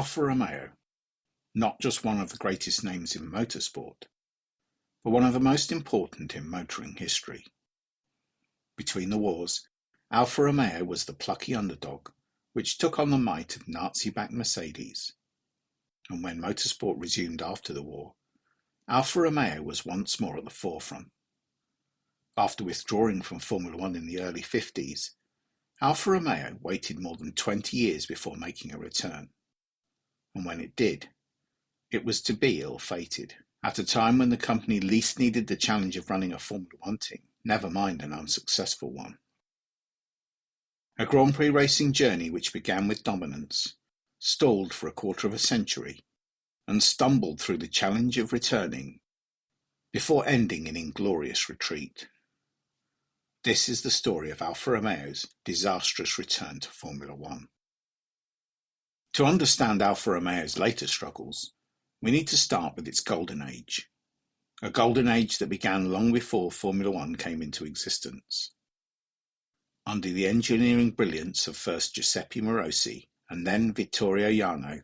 Alfa Romeo, not just one of the greatest names in motorsport, but one of the most important in motoring history. Between the wars, Alfa Romeo was the plucky underdog which took on the might of Nazi-backed Mercedes. And when motorsport resumed after the war, Alfa Romeo was once more at the forefront. After withdrawing from Formula One in the early 50s, Alfa Romeo waited more than 20 years before making a return. And when it did, it was to be ill-fated, at a time when the company least needed the challenge of running a Formula One team, never mind an unsuccessful one. A Grand Prix racing journey which began with dominance, stalled for a quarter of a century, and stumbled through the challenge of returning, before ending in inglorious retreat. This is the story of Alfa Romeo's disastrous return to Formula One. To understand Alfa Romeo's later struggles, we need to start with its golden age, a golden age that began long before Formula One came into existence. Under the engineering brilliance of first Giuseppe Morosi and then Vittorio Jano,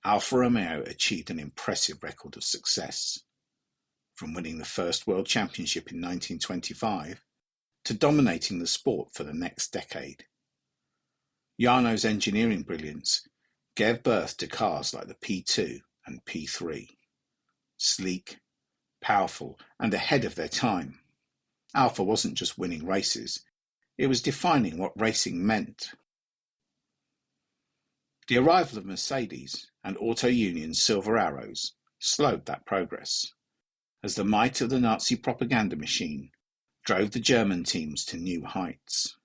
Alfa Romeo achieved an impressive record of success, from winning the first World Championship in 1925 to dominating the sport for the next decade. Jano's engineering brilliance gave birth to cars like the P2 and P3, sleek, powerful, and ahead of their time. Alfa wasn't just winning races, it was defining what racing meant. The arrival of Mercedes and Auto Union's Silver Arrows slowed that progress, as the might of the Nazi propaganda machine drove the German teams to new heights.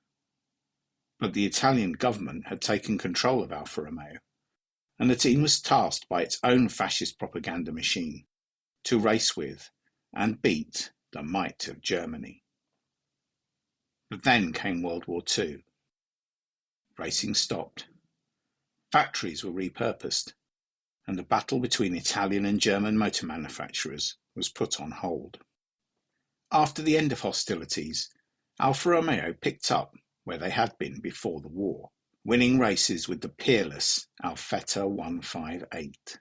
But the Italian government had taken control of Alfa Romeo, and the team was tasked by its own fascist propaganda machine to race with and beat the might of Germany. But then came World War II. Racing stopped. Factories were repurposed, and the battle between Italian and German motor manufacturers was put on hold. After the end of hostilities, Alfa Romeo picked up where they had been before the war, winning races with the peerless Alfetta 158.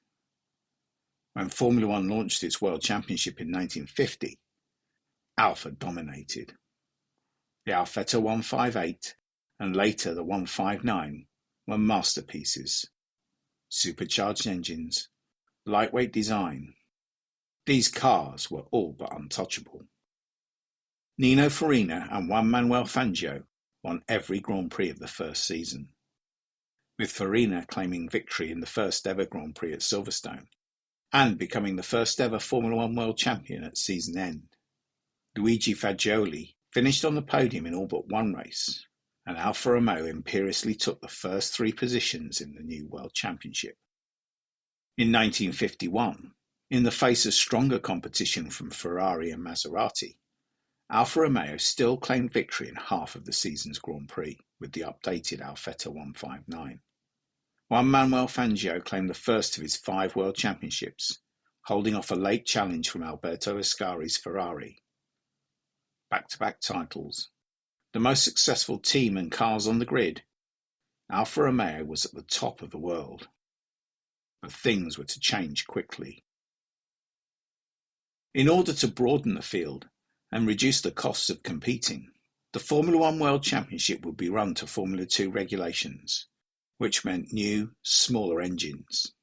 When Formula One launched its World Championship in 1950, Alfa dominated. The Alfetta 158 and later the 159 were masterpieces. Supercharged engines, lightweight design. These cars were all but untouchable. Nino Farina and Juan Manuel Fangio won every Grand Prix of the first season, with Farina claiming victory in the first ever Grand Prix at Silverstone and becoming the first ever Formula One world champion at season end. Luigi Fagioli finished on the podium in all but one race, and Alfa Romeo imperiously took the first three positions in the new World Championship. In 1951, in the face of stronger competition from Ferrari and Maserati, Alfa Romeo still claimed victory in half of the season's Grand Prix with the updated Alfetta 159. Juan Manuel Fangio claimed the first of his 5 World Championships, holding off a late challenge from Alberto Ascari's Ferrari. Back-to-back titles. The most successful team and cars on the grid, Alfa Romeo was at the top of the world. But things were to change quickly. In order to broaden the field and reduce the costs of competing, the Formula One World Championship would be run to Formula 2 regulations, which meant new, smaller engines.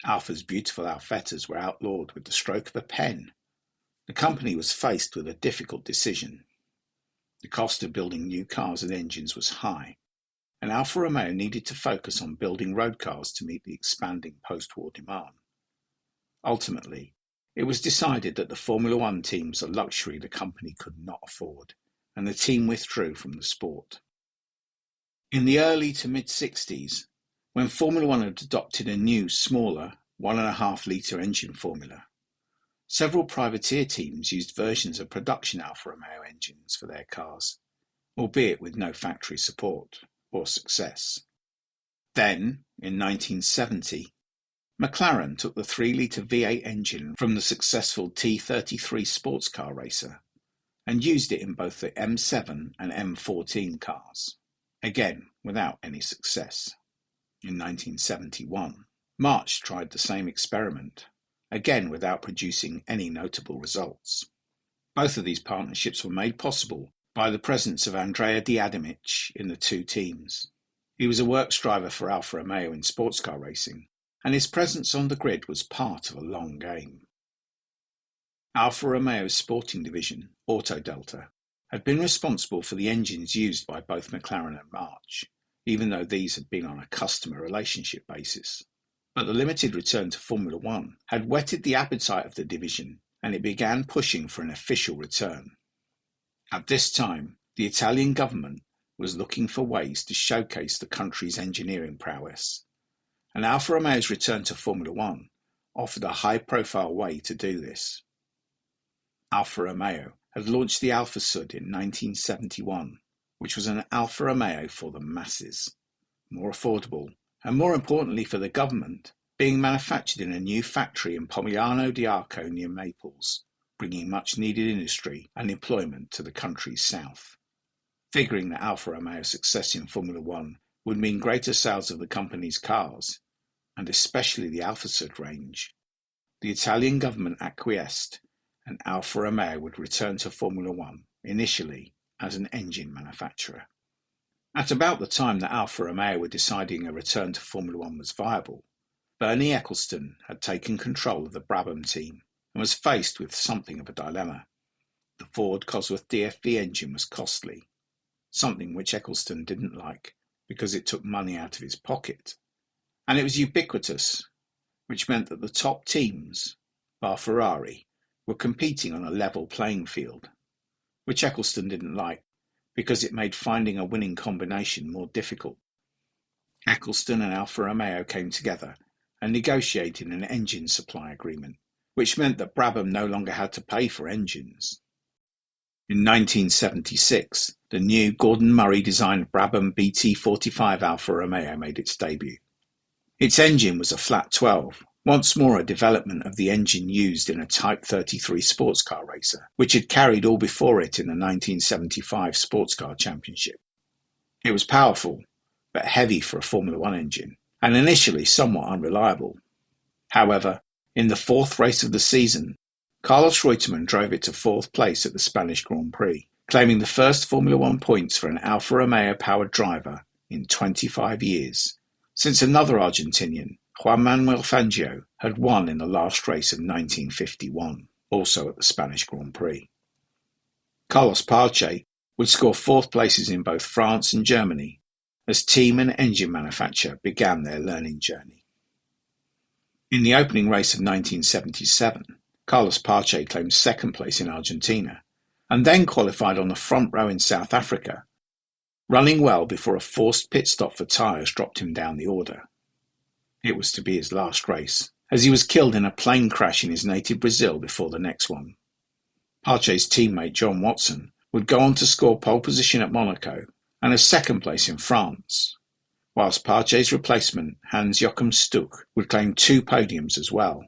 Alfa's beautiful Alfettas were outlawed with the stroke of a pen. The company was faced with a difficult decision. The cost of building new cars and engines was high, and Alfa Romeo needed to focus on building road cars to meet the expanding post-war demand. Ultimately, it was decided that the Formula One team was a luxury the company could not afford, and the team withdrew from the sport. In the early to mid-60s, when Formula One had adopted a new, smaller 1.5-litre engine formula, several privateer teams used versions of production Alfa Romeo engines for their cars, albeit with no factory support or success. Then, in 1970, McLaren took the 3-litre V8 engine from the successful T33 sports car racer and used it in both the M7 and M14 cars, again without any success. In 1971, March tried the same experiment, again without producing any notable results. Both of these partnerships were made possible by the presence of Andrea Diadimic in the two teams. He was a works driver for Alfa Romeo in sports car racing, and his presence on the grid was part of a long game. Alfa Romeo's sporting division, Auto Delta, had been responsible for the engines used by both McLaren and March, even though these had been on a customer relationship basis. But the limited return to Formula One had whetted the appetite of the division, and it began pushing for an official return. At this time, the Italian government was looking for ways to showcase the country's engineering prowess, and Alfa Romeo's return to Formula One offered a high-profile way to do this. Alfa Romeo had launched the Alfa Sud in 1971, which was an Alfa Romeo for the masses, more affordable, and more importantly for the government, being manufactured in a new factory in Pomigliano d'Arco near Naples, bringing much-needed industry and employment to the country's south. Figuring that Alfa Romeo's success in Formula One would mean greater sales of the company's cars, and especially the Alfa Sud range, the Italian government acquiesced, and Alfa Romeo would return to Formula One, initially as an engine manufacturer. At about the time that Alfa Romeo were deciding a return to Formula One was viable, Bernie Ecclestone had taken control of the Brabham team and was faced with something of a dilemma. The Ford Cosworth DFV engine was costly, something which Ecclestone didn't like because it took money out of his pocket, and it was ubiquitous, which meant that the top teams, bar Ferrari, were competing on a level playing field, which Ecclestone didn't like because it made finding a winning combination more difficult. Ecclestone and Alfa Romeo came together and negotiated an engine supply agreement, which meant that Brabham no longer had to pay for engines. In 1976, the new Gordon Murray-designed Brabham BT45 Alfa Romeo made its debut. Its engine was a flat 12, once more a development of the engine used in a Type 33 sports car racer, which had carried all before it in the 1975 Sports Car Championship. It was powerful, but heavy for a Formula One engine, and initially somewhat unreliable. However, in the fourth race of the season, Carlos Reutemann drove it to fourth place at the Spanish Grand Prix, claiming the first Formula One points for an Alfa Romeo-powered driver in 25 years, since another Argentinian, Juan Manuel Fangio, had won in the last race of 1951, also at the Spanish Grand Prix. Carlos Pache would score fourth places in both France and Germany as team and engine manufacturer began their learning journey. In the opening race of 1977, Carlos Pache claimed second place in Argentina and then qualified on the front row in South Africa, running well before a forced pit stop for tyres dropped him down the order. It was to be his last race, as he was killed in a plane crash in his native Brazil before the next one. Pache's teammate John Watson would go on to score pole position at Monaco and a second place in France, whilst Pache's replacement Hans-Joachim Stuck would claim 2 podiums as well.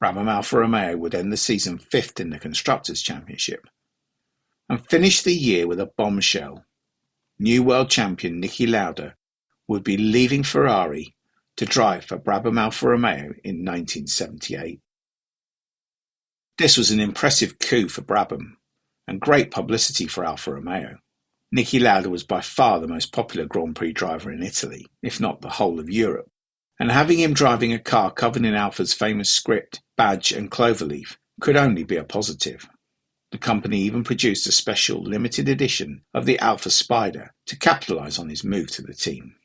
Brabham Alfa Romeo would end the season 5th in the Constructors' Championship and finish the year with a bombshell. New world champion Niki Lauda would be leaving Ferrari to drive for Brabham Alfa Romeo in 1978. This was an impressive coup for Brabham and great publicity for Alfa Romeo. Niki Lauda was by far the most popular Grand Prix driver in Italy, if not the whole of Europe, and having him driving a car covered in Alfa's famous script, badge and cloverleaf could only be a positive. The company even produced a special limited edition of the Alfa Spider to capitalise on his move to the team.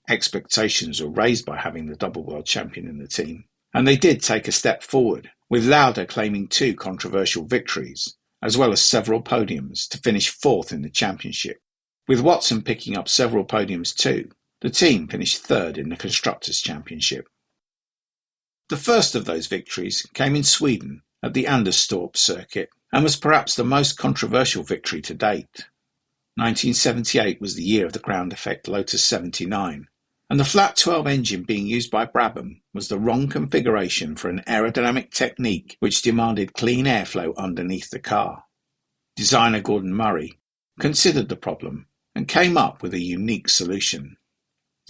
Expectations were raised by having the double world champion in the team, and they did take a step forward, with Lauda claiming 2 controversial victories, as well as several podiums to finish 4th in the championship. With Watson picking up several podiums too, the team finished 3rd in the Constructors' Championship. The first of those victories came in Sweden at the Anderstorp circuit and was perhaps the most controversial victory to date. 1978 was the year of the ground effect Lotus 79, and the flat 12 engine being used by Brabham was the wrong configuration for an aerodynamic technique which demanded clean airflow underneath the car. Designer Gordon Murray considered the problem and came up with a unique solution.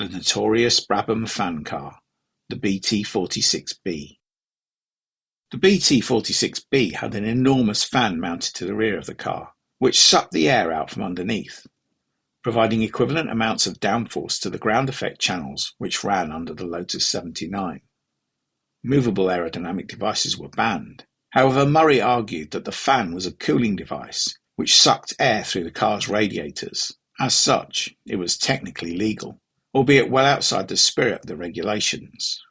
the notorious Brabham fan car, the BT46B. The BT46B had an enormous fan mounted to the rear of the car, which sucked the air out from underneath, providing equivalent amounts of downforce to the ground effect channels which ran under the Lotus 79. Movable aerodynamic devices were banned. However, Murray argued that the fan was a cooling device which sucked air through the car's radiators. As such, it was technically legal, albeit well outside the spirit of the regulations.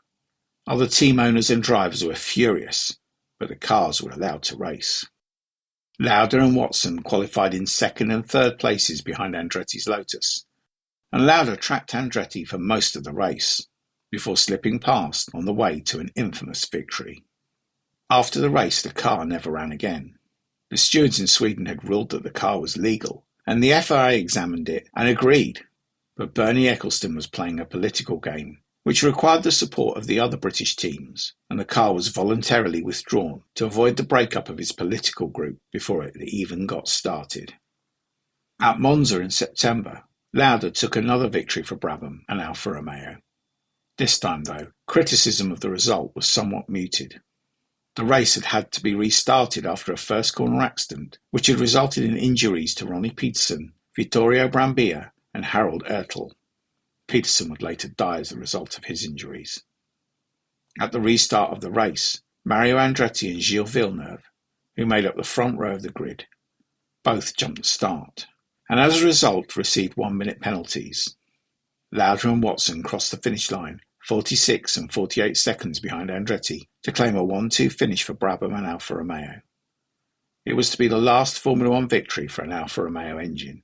Other team owners and drivers were furious, but the cars were allowed to race. Lauda and Watson qualified in second and third places behind Andretti's Lotus, and Lauda tracked Andretti for most of the race, before slipping past on the way to an infamous victory. After the race, the car never ran again. The stewards in Sweden had ruled that the car was legal, and the FIA examined it and agreed, but Bernie Ecclestone was playing a political game, which required the support of the other British teams, and the car was voluntarily withdrawn to avoid the breakup of his political group before it even got started. At Monza in September, Lauda took another victory for Brabham and Alfa Romeo. This time, though, criticism of the result was somewhat muted. The race had had to be restarted after a first corner accident, which had resulted in injuries to Ronnie Peterson, Vittorio Brambilla, and Harold Ertl. Peterson would later die as a result of his injuries. At the restart of the race, Mario Andretti and Gilles Villeneuve, who made up the front row of the grid, both jumped the start, and as a result received 1-minute penalties. Lauda and Watson crossed the finish line 46 and 48 seconds behind Andretti to claim a 1-2 finish for Brabham and Alfa Romeo. It was to be the last Formula One victory for an Alfa Romeo engine.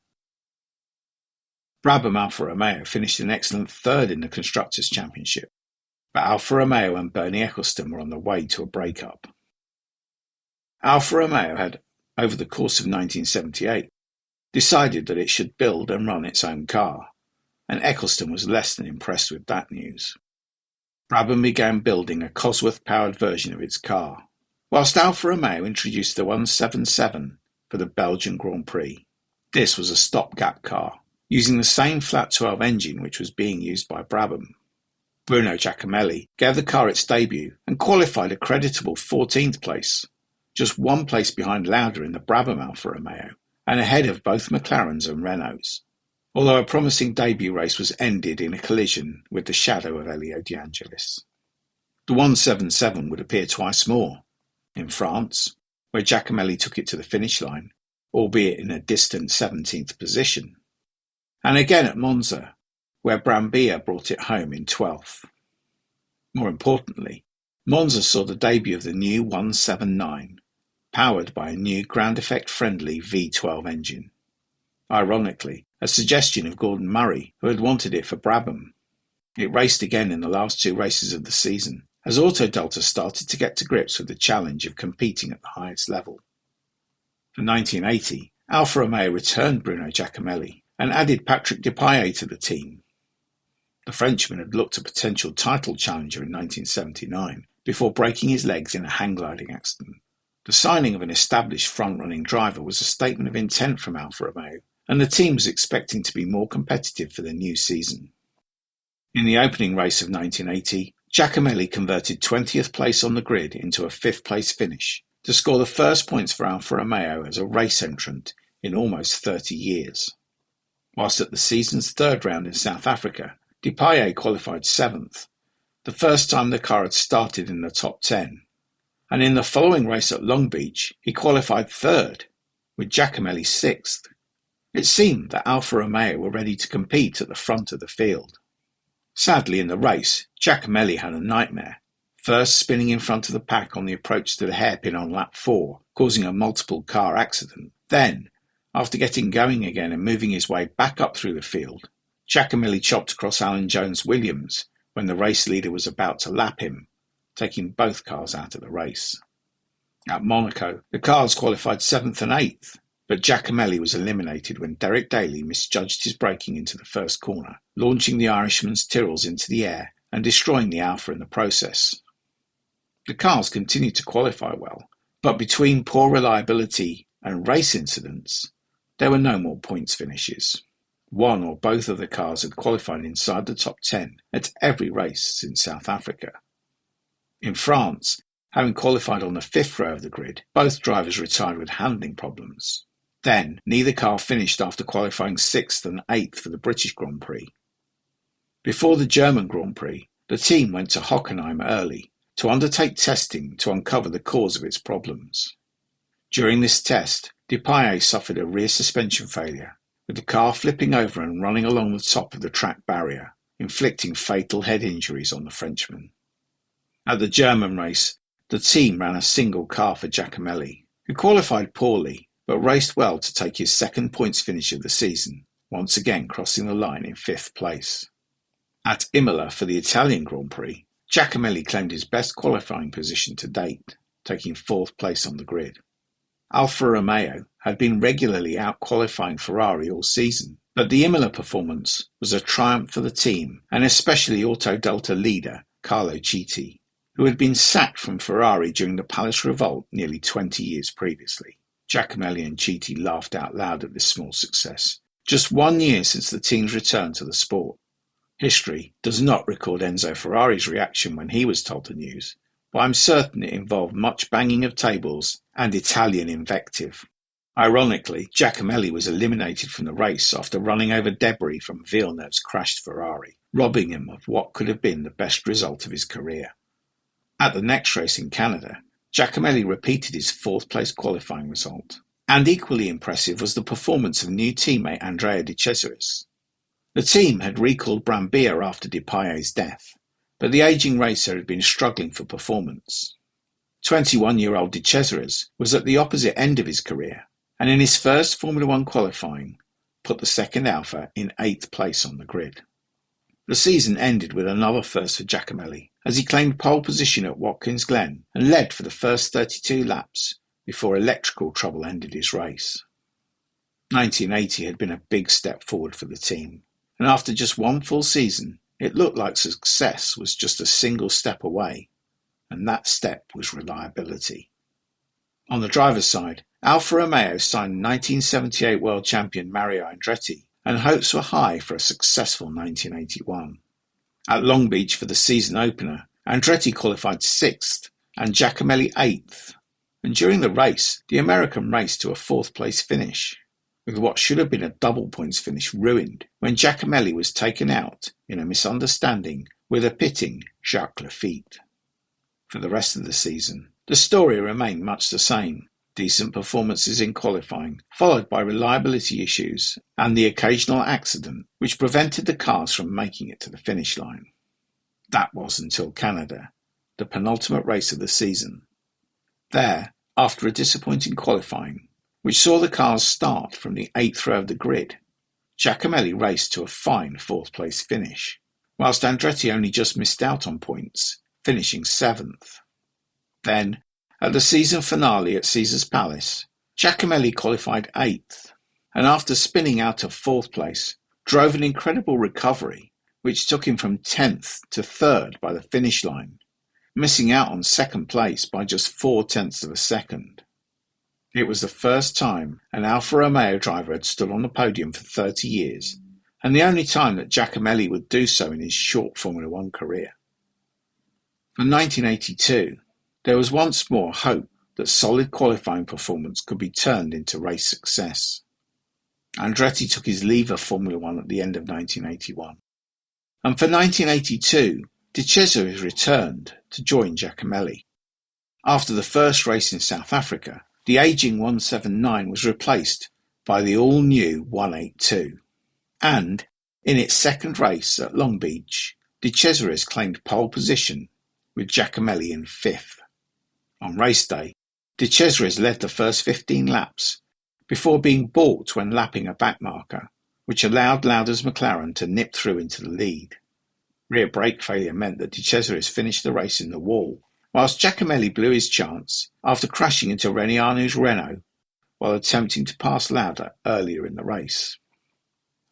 Brabham Alfa Romeo finished an excellent third in the Constructors' Championship, but Alfa Romeo and Bernie Ecclestone were on the way to a breakup. Alfa Romeo had, over the course of 1978, decided that it should build and run its own car, and Ecclestone was less than impressed with that news. Brabham began building a Cosworth-powered version of its car, whilst Alfa Romeo introduced the 177 for the Belgian Grand Prix. This was a stopgap car, using the same flat 12 engine which was being used by Brabham. Bruno Giacomelli gave the car its debut and qualified a creditable 14th place, just one place behind Lauda in the Brabham Alfa Romeo, and ahead of both McLarens and Renaults, although a promising debut race was ended in a collision with the shadow of Elio De Angelis. The 177 would appear twice more, in France, where Giacomelli took it to the finish line, albeit in a distant 17th position, and again at Monza, where Brambilla brought it home in 12th. More importantly, Monza saw the debut of the new 179, powered by a new ground effect-friendly V12 engine. Ironically, a suggestion of Gordon Murray, who had wanted it for Brabham. It raced again in the last two races of the season, as Auto Delta started to get to grips with the challenge of competing at the highest level. For 1980, Alfa Romeo returned Bruno Giacomelli and added Patrick Depailler to the team. The Frenchman had looked a potential title challenger in 1979 before breaking his legs in a hang gliding accident. The signing of an established front-running driver was a statement of intent from Alfa Romeo, and the team was expecting to be more competitive for the new season. In the opening race of 1980, Giacomelli converted 20th place on the grid into a 5th place finish to score the first points for Alfa Romeo as a race entrant in almost 30 years. Whilst at the season's third round in South Africa, Depailler qualified 7th, the first time the car had started in the top 10, and in the following race at Long Beach, he qualified 3rd, with Giacomelli 6th. It seemed that Alfa Romeo were ready to compete at the front of the field. Sadly, in the race, Giacomelli had a nightmare, first spinning in front of the pack on the approach to the hairpin on lap 4, causing a multiple car accident. Then, after getting going again and moving his way back up through the field, Giacomelli chopped across Alan Jones-Williams when the race leader was about to lap him, taking both cars out of the race. At Monaco, the cars qualified 7th and 8th, but Giacomelli was eliminated when Derek Daly misjudged his braking into the first corner, launching the Irishman's Tyrrells into the air and destroying the Alfa in the process. The cars continued to qualify well, but between poor reliability and race incidents, there were no more points finishes. One or both of the cars had qualified inside the top 10 at every race since South Africa. In France, having qualified on the fifth row of the grid, both drivers retired with handling problems. Then, neither car finished after qualifying 6th and 8th for the British Grand Prix. Before the German Grand Prix, the team went to Hockenheim early to undertake testing to uncover the cause of its problems. During this test, Depailler suffered a rear suspension failure, with the car flipping over and running along the top of the track barrier, inflicting fatal head injuries on the Frenchman. At the German race, the team ran a single car for Giacomelli, who qualified poorly but raced well to take his second points finish of the season, once again crossing the line in 5th place. At Imola for the Italian Grand Prix, Giacomelli claimed his best qualifying position to date, taking 4th place on the grid. Alfa Romeo had been regularly out-qualifying Ferrari all season, but the Imola performance was a triumph for the team, and especially Auto Delta leader Carlo Citti, who had been sacked from Ferrari during the Palace Revolt nearly 20 years previously. Giacomelli and Citti laughed out loud at this small success, just 1 year since the team's return to the sport. History does not record Enzo Ferrari's reaction when he was told the news, but I'm certain it involved much banging of tables and Italian invective. Ironically, Giacomelli was eliminated from the race after running over debris from Villeneuve's crashed Ferrari, robbing him of what could have been the best result of his career. At the next race in Canada, Giacomelli repeated his 4th place qualifying result, and equally impressive was the performance of new teammate Andrea De Cesaris. The team had recalled Brambilla after Depailler's death, but the ageing racer had been struggling for performance. 21-year-old De Cesaris was at the opposite end of his career, and in his first Formula One qualifying, put the second Alfa in 8th place on the grid. The season ended with another first for Giacomelli, as he claimed pole position at Watkins Glen and led for the first 32 laps before electrical trouble ended his race. 1980 had been a big step forward for the team, and after just one full season, it looked like success was just a single step away, and that step was reliability. On the driver's side, Alfa Romeo signed 1978 world champion Mario Andretti, and hopes were high for a successful 1981. At Long Beach for the season opener, Andretti qualified 6th and Giacomelli 8th, and during the race, the American raced to a 4th place finish, with what should have been a double points finish ruined when Giacomelli was taken out in a misunderstanding with a pitting Jacques Lafitte. For the rest of the season, the story remained much the same. Decent performances in qualifying, followed by reliability issues and the occasional accident which prevented the cars from making it to the finish line. That was until Canada, the penultimate race of the season. There, after a disappointing qualifying, which saw the cars start from the 8th row of the grid, Giacomelli raced to a fine 4th place finish, whilst Andretti only just missed out on points, finishing 7th. Then, at the season finale at Caesars Palace, Giacomelli qualified 8th, and after spinning out of 4th place, drove an incredible recovery, which took him from 10th to 3rd by the finish line, missing out on 2nd place by just 0.4 of a second. It was the first time an Alfa Romeo driver had stood on the podium for 30 years, and the only time that Giacomelli would do so in his short Formula One career. For 1982, there was once more hope that solid qualifying performance could be turned into race success. Andretti took his leave of Formula One at the end of 1981, and for 1982, De Cesaris returned to join Giacomelli. After the first race in South Africa, the aging 179 was replaced by the all-new 182, and in its second race at Long Beach, De Cesaris claimed pole position with Giacomelli in 5th. On race day, De Cesaris led the first 15 laps before being balked when lapping a backmarker, which allowed Lauda's McLaren to nip through into the lead. Rear brake failure meant that De Cesaris finished the race in the wall, whilst Giacomelli blew his chance after crashing into Renaulu's Renault while attempting to pass Lauda earlier in the race.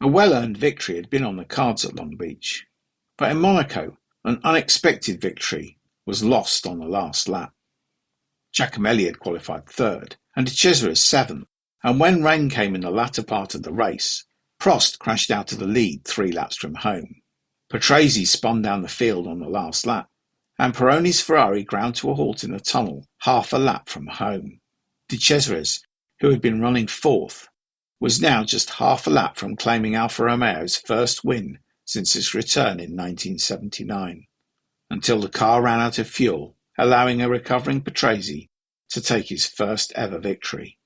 A well-earned victory had been on the cards at Long Beach, but in Monaco, an unexpected victory was lost on the last lap. Giacomelli had qualified 3rd and De Cesaris 7th, and when rain came in the latter part of the race, Prost crashed out of the lead 3 laps from home. Patrese spun down the field on the last lap, and Pironi's Ferrari ground to a halt in a tunnel half a lap from home. De Cesaris, who had been running 4th, was now just half a lap from claiming Alfa Romeo's first win since its return in 1979, until the car ran out of fuel, allowing a recovering Patrese to take his first ever victory.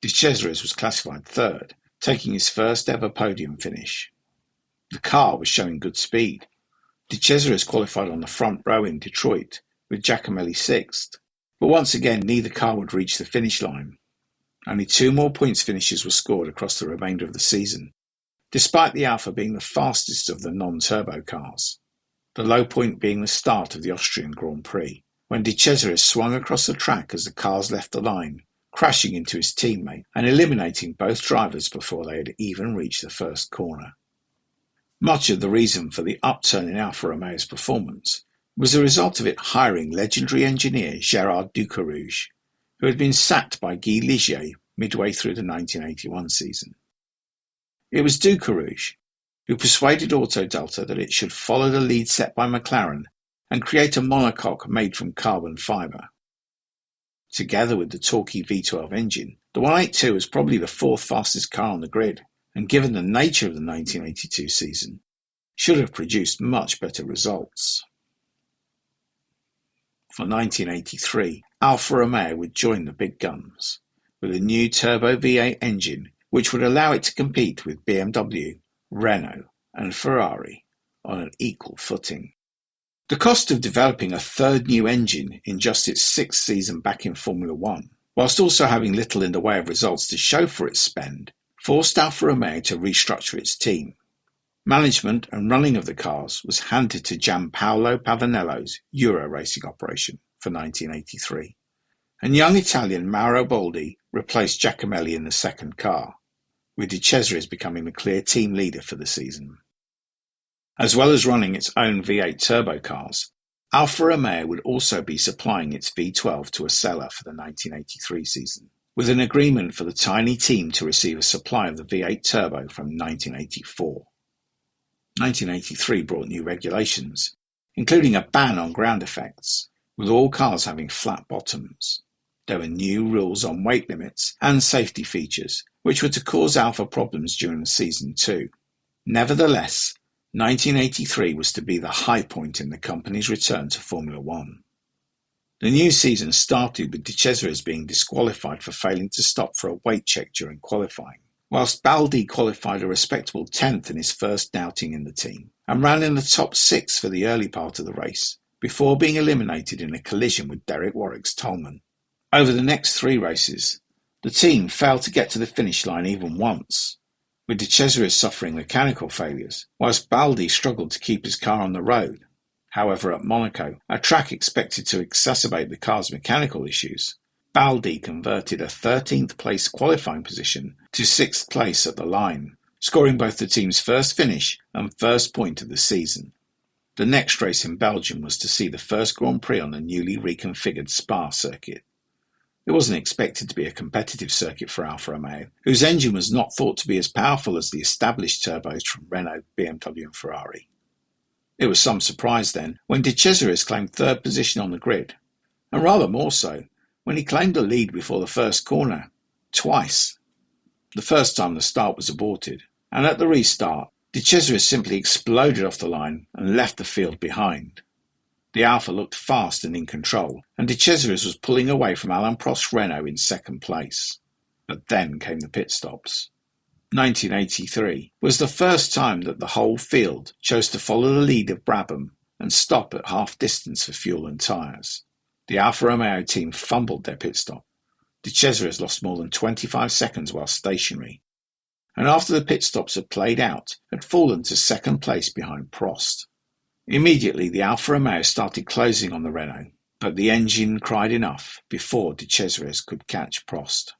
De Cesaris was classified 3rd, taking his first ever podium finish. The car was showing good speed. De Cesaris qualified on the front row in Detroit, with Giacomelli 6th, but once again neither car would reach the finish line. Only 2 more points finishes were scored across the remainder of the season, despite the Alfa being the fastest of the non-turbo cars. The low point being the start of the Austrian Grand Prix, when De Cesaris swung across the track as the cars left the line, crashing into his teammate and eliminating both drivers before they had even reached the first corner. Much of the reason for the upturn in Alfa Romeo's performance was the result of it hiring legendary engineer Gérard Ducarouge, who had been sacked by Guy Ligier midway through the 1981 season. It was Ducarouge who persuaded Autodelta that it should follow the lead set by McLaren and create a monocoque made from carbon fibre. Together with the torquey V12 engine, the 182 was probably the 4th fastest car on the grid, and given the nature of the 1982 season, should have produced much better results. For 1983, Alfa Romeo would join the big guns, with a new turbo V8 engine which would allow it to compete with BMW, Renault and Ferrari on an equal footing. The cost of developing a 3rd new engine in just its 6th season back in Formula One, whilst also having little in the way of results to show for its spend, forced Alfa Romeo to restructure its team. Management and running of the cars was handed to Gianpaolo Pavanello's Euro racing operation for 1983, and young Italian Mauro Baldi replaced Giacomelli in the 2nd car, with De Cesaris becoming the clear team leader for the season. As well as running its own V8 turbo cars, Alfa Romeo would also be supplying its V12 to a seller for the 1983 season, with an agreement for the tiny team to receive a supply of the V8 turbo from 1984. 1983 brought new regulations, including a ban on ground effects, with all cars having flat bottoms. There were new rules on weight limits and safety features, which were to cause Alfa problems during the season too. Nevertheless, 1983 was to be the high point in the company's return to Formula One. The new season started with De Cesaris being disqualified for failing to stop for a weight check during qualifying, whilst Baldi qualified a respectable 10th in his first outing in the team, and ran in the top 6 for the early part of the race, before being eliminated in a collision with Derek Warwick's Tolman. Over the next 3 races, the team failed to get to the finish line even once, with De Cesaris suffering mechanical failures, whilst Baldi struggled to keep his car on the road. However, at Monaco, a track expected to exacerbate the car's mechanical issues, Baldi converted a 13th place qualifying position to 6th place at the line, scoring both the team's first finish and first point of the season. The next race in Belgium was to see the first Grand Prix on the newly reconfigured Spa circuit. It wasn't expected to be a competitive circuit for Alfa Romeo, whose engine was not thought to be as powerful as the established turbos from Renault, BMW and Ferrari. It was some surprise then when De Cesaris claimed 3rd position on the grid, and rather more so when he claimed the lead before the first corner, twice. The first time the start was aborted, and at the restart, De Cesaris simply exploded off the line and left the field behind. The Alfa looked fast and in control, and De Cesaris was pulling away from Alain Prost's Renault in 2nd place. But then came the pit stops. 1983 was the first time that the whole field chose to follow the lead of Brabham and stop at half distance for fuel and tyres. The Alfa Romeo team fumbled their pit stop. De Cesaris lost more than 25 seconds while stationary, and after the pit stops had played out, had fallen to 2nd place behind Prost. Immediately the Alfa Romeo started closing on the Renault, but the engine cried enough before De Cesaris could catch Prost.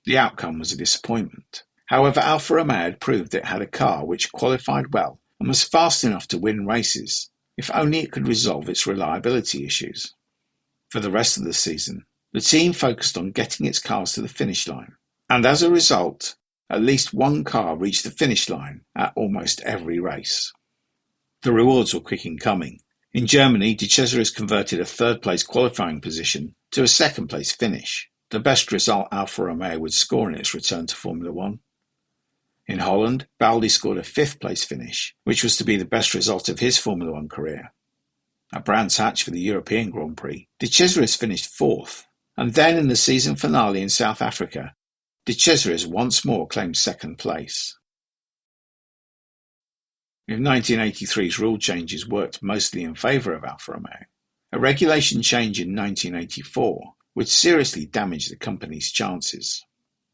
The outcome was a disappointment. However, Alfa Romeo had proved it had a car which qualified well and was fast enough to win races, if only it could resolve its reliability issues. For the rest of the season, the team focused on getting its cars to the finish line, and as a result, At least one car reached the finish line at almost every race. The rewards were quick in coming. In Germany, De Cesaris converted a third-place qualifying position to a second-place finish, the best result Alfa Romeo would score in its return to Formula One. In Holland, Baldi scored a fifth-place finish, which was to be the best result of his Formula One career. At Brands Hatch for the European Grand Prix, De Cesaris finished fourth, and then in the season finale in South Africa, De Cesaris once more claimed second place. If 1983's rule changes worked mostly in favour of Alfa Romeo, a regulation change in 1984 would seriously damage the company's chances.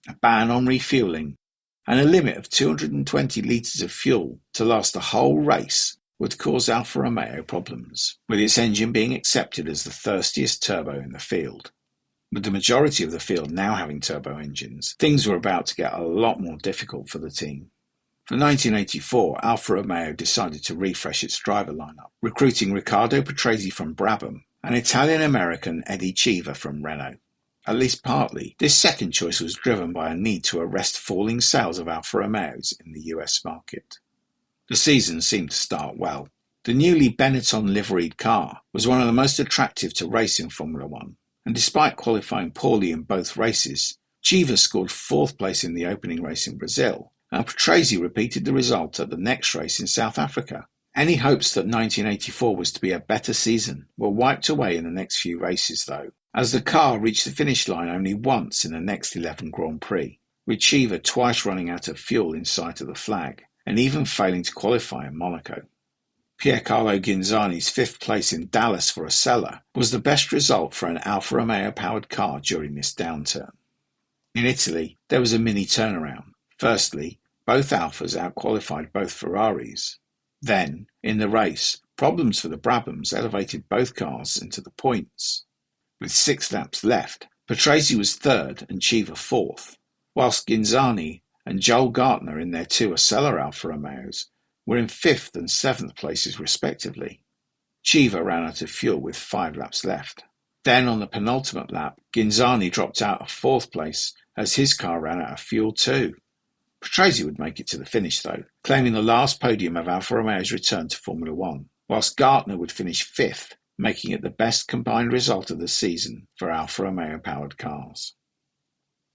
A ban on refuelling and a limit of 220 litres of fuel to last a whole race would cause Alfa Romeo problems, with its engine being accepted as the thirstiest turbo in the field. With the majority of the field now having turbo engines, things were about to get a lot more difficult for the team. For 1984, Alfa Romeo decided to refresh its driver lineup, recruiting Riccardo Patrese from Brabham and Italian-American Eddie Cheever from Renault. At least partly, this second choice was driven by a need to arrest falling sales of Alfa Romeos in the US market. The season seemed to start well. The newly Benetton-liveried car was one of the most attractive to race in Formula One, and despite qualifying poorly in both races, Cheever scored fourth place in the opening race in Brazil, and Patrese repeated the result at the next race in South Africa. Any hopes that 1984 was to be a better season were wiped away in the next few races though, as the car reached the finish line only once in the next 11 Grand Prix, with Cheever twice running out of fuel in sight of the flag, and even failing to qualify in Monaco. Piercarlo Ghinzani's fifth place in Dallas for a Sella was the best result for an Alfa Romeo-powered car during this downturn. In Italy, there was a mini turnaround. Firstly, both Alfas outqualified both Ferraris. Then, in the race, problems for the Brabhams elevated both cars into the points. With 6 laps left, Patrese was third and Cheever fourth, whilst Ghinzani and Joel Gartner in their two Acela Alfa Romeos were in 5th and 7th places respectively. Cheever ran out of fuel with 5 laps left. Then on the penultimate lap, Ghinzani dropped out of 4th place as his car ran out of fuel too. Patrese would make it to the finish though, claiming the last podium of Alfa Romeo's return to Formula One, whilst Gartner would finish 5th, making it the best combined result of the season for Alfa Romeo-powered cars.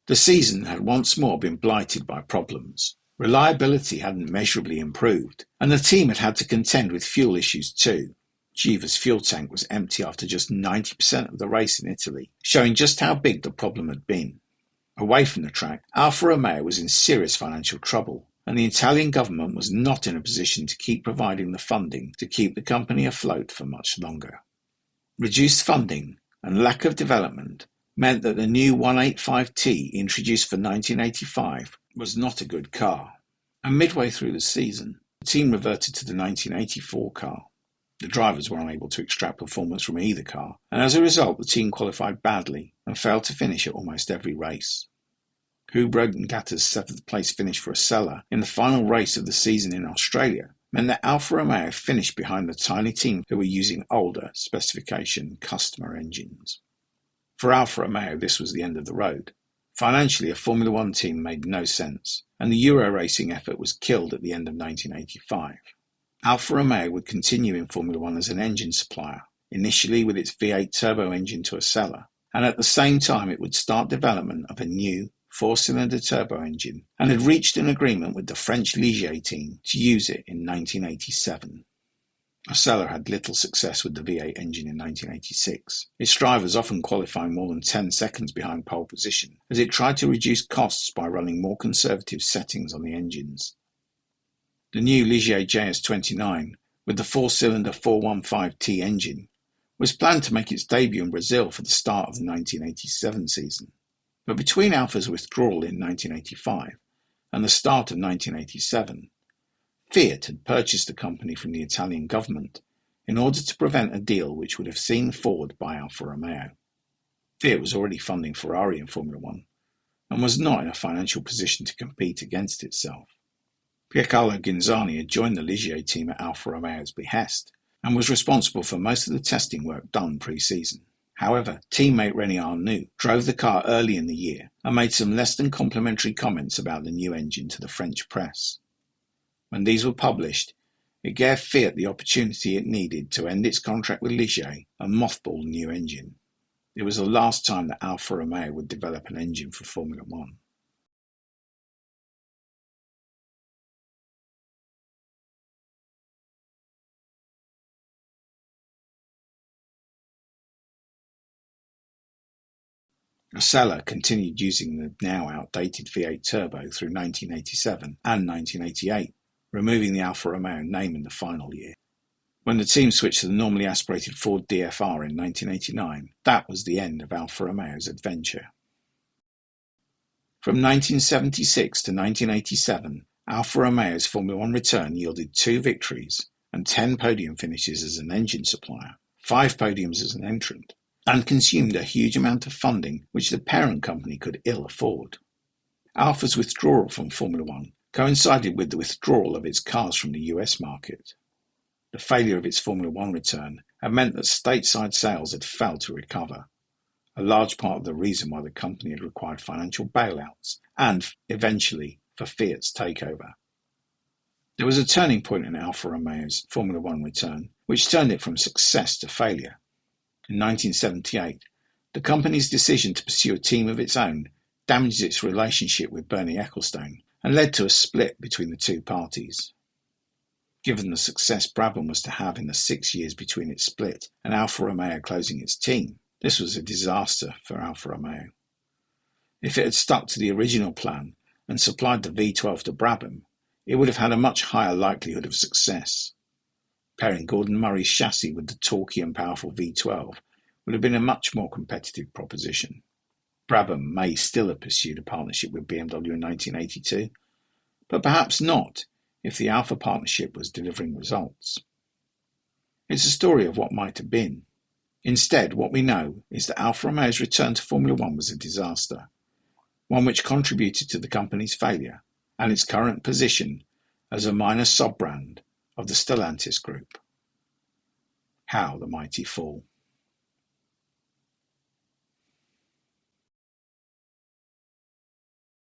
The season had once more been blighted by problems. Reliability hadn't measurably improved, and the team had had to contend with fuel issues too. Cheever's fuel tank was empty after just 90% of the race in Italy, showing just how big the problem had been. Away from the track, Alfa Romeo was in serious financial trouble, and the Italian government was not in a position to keep providing the funding to keep the company afloat for much longer. Reduced funding and lack of development meant that the new 185T introduced for 1985 was not a good car, and midway through the season, the team reverted to the 1984 car. The drivers were unable to extract performance from either car, and as a result the team qualified badly and failed to finish at almost every race. Hubert Ngata's 7th place finish for Acela in the final race of the season in Australia meant that Alfa Romeo finished behind the tiny team who were using older specification customer engines. For Alfa Romeo this was the end of the road. Financially, a Formula One team made no sense, and the Euro racing effort was killed at the end of 1985. Alfa Romeo would continue in Formula One as an engine supplier, initially with its V8 turbo engine to Acela, and at the same time it would start development of a new 4-cylinder turbo engine and had reached an agreement with the French Ligier team to use it in 1987. Acela had little success with the V8 engine in 1986, its drivers often qualifying more than 10 seconds behind pole position, as it tried to reduce costs by running more conservative settings on the engines. The new Ligier JS29, with the 4-cylinder 415T engine, was planned to make its debut in Brazil for the start of the 1987 season. But between Alfa's withdrawal in 1985 and the start of 1987, Fiat had purchased the company from the Italian government in order to prevent a deal which would have seen Ford buy Alfa Romeo. Fiat was already funding Ferrari in Formula One and was not in a financial position to compete against itself. Piercarlo Ghinzani had joined the Ligier team at Alfa Romeo's behest and was responsible for most of the testing work done pre-season. However, teammate René Arnoux drove the car early in the year and made some less than complimentary comments about the new engine to the French press. When these were published, it gave Fiat the opportunity it needed to end its contract with Ligier and mothball the new engine. It was the last time that Alfa Romeo would develop an engine for Formula One. Osella continued using the now outdated V8 turbo through 1987 and 1988, removing the Alfa Romeo name in the final year. When the team switched to the normally aspirated Ford DFR in 1989, that was the end of Alfa Romeo's adventure. From 1976 to 1987, Alfa Romeo's Formula One return yielded 2 victories and 10 podium finishes as an engine supplier, 5 podiums as an entrant, and consumed a huge amount of funding which the parent company could ill afford. Alfa's withdrawal from Formula One coincided with the withdrawal of its cars from the US market. The failure of its Formula One return had meant that stateside sales had failed to recover, a large part of the reason why the company had required financial bailouts and, eventually, for Fiat's takeover. There was a turning point in Alfa Romeo's Formula One return, which turned it from success to failure. In 1978, the company's decision to pursue a team of its own damaged its relationship with Bernie Ecclestone and led to a split between the two parties. Given the success Brabham was to have in the 6 years between its split and Alfa Romeo closing its team, this was a disaster for Alfa Romeo. If it had stuck to the original plan and supplied the V12 to Brabham, it would have had a much higher likelihood of success. Pairing Gordon Murray's chassis with the torquey and powerful V12 would have been a much more competitive proposition. Brabham may still have pursued a partnership with BMW in 1982, but perhaps not if the Alfa partnership was delivering results. It's a story of what might have been. Instead, what we know is that Alfa Romeo's return to Formula One was a disaster, one which contributed to the company's failure and its current position as a minor sub-brand of the Stellantis Group. How the mighty fall.